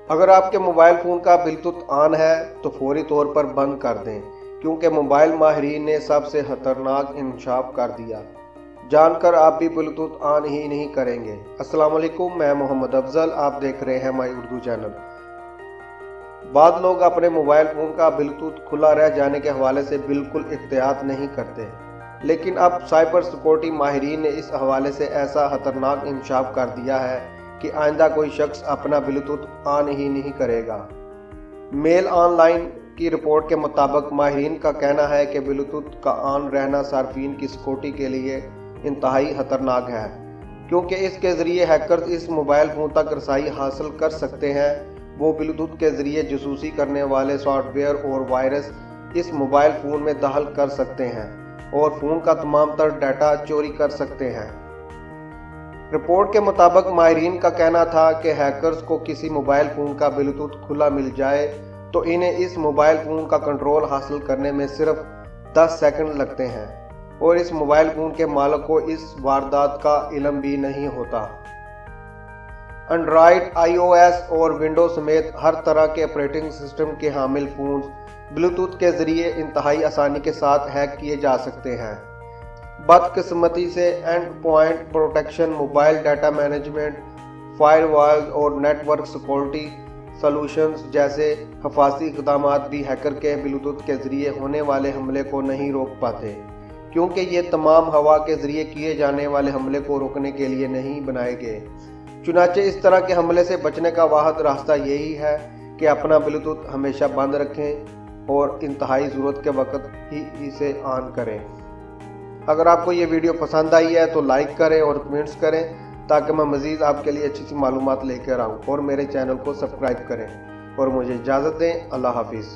अगर आपके mobile phone का ब्लूटूथ ऑन है तो फौरी तौर पर बंद कर दें, क्योंकि मोबाइल माहिरीन ने सबसे खतरनाक इंकशाफ कर दिया। जानकर आप भी ब्लूटूथ ऑन ही नहीं करेंगे। अस्सलाम वालेकुम, मैं मोहम्मद अफजल, आप देख रहे हैं माई उर्दू चैनल। बाद लोग अपने मोबाइल फ़ोन का ब्लूटूथ खुला रह जाने के हवाले से बिल्कुल एहतियात नहीं करते, लेकिन अब साइबर सिक्योरिटी माहिरीन ने इस हवाले से ऐसा खतरनाक इंकशाफ कर दिया है कि आइंदा कोई शख्स अपना ब्लूटूथ ऑन ही नहीं करेगा। मेल ऑनलाइन की रिपोर्ट के मुताबिक माहिरीन का कहना है कि ब्लूटूथ का ऑन रहना सार्फिन की सिक्योरिटी के लिए इंतहाई खतरनाक है, क्योंकि इसके ज़रिए हैकर्स इस मोबाइल फ़ोन तक रसाई हासिल कर सकते हैं। वो ब्लूटूथ के ज़रिए जासूसी करने वाले सॉफ्टवेयर और वायरस इस मोबाइल फ़ोन में दाखिल कर सकते हैं और फ़ोन का तमाम तर डाटा चोरी कर सकते हैं। रिपोर्ट के मुताबिक माहिरीन का कहना था कि हैकर्स को किसी मोबाइल फ़ोन का ब्लूटूथ खुला मिल जाए तो इन्हें इस मोबाइल फ़ोन का कंट्रोल हासिल करने में सिर्फ 10 सेकंड लगते हैं और इस मोबाइल फ़ोन के मालिक को इस वारदात का इल्म भी नहीं होता। एंड्रॉयड, iOS और विंडोज समेत हर तरह के ऑपरेटिंग सिस्टम के हामिल फ़ोन ब्लूटूथ के ज़रिए इंतहाई आसानी के साथ हैक किए जा सकते हैं। बदकिस्मती से and point protection, mobile data management, firewalls और नेटवर्क सिक्योरिटी सॉल्यूशंस जैसे हिफाजती इक़दाम भी हैकर के ब्लूटूथ के ज़रिए होने वाले हमले को नहीं रोक पाते, क्योंकि ये तमाम हवा के ज़रिए किए जाने वाले हमले को रोकने के लिए नहीं बनाए गए। चुनाचे इस तरह के हमले से बचने का वाहिद रास्ता यही है कि अपना ब्लूटूथ हमेशा बंद रखें और इंतहाई ज़रूरत के वक्त ही इसे ऑन करें। अगर आपको ये वीडियो पसंद आई है तो लाइक करें और कमेंट्स करें, ताकि मैं मज़ीद आपके लिए अच्छी सी मालूमात लेकर आऊँ, और मेरे चैनल को सब्सक्राइब करें और मुझे इजाज़त दें। अल्लाह हाफिज़।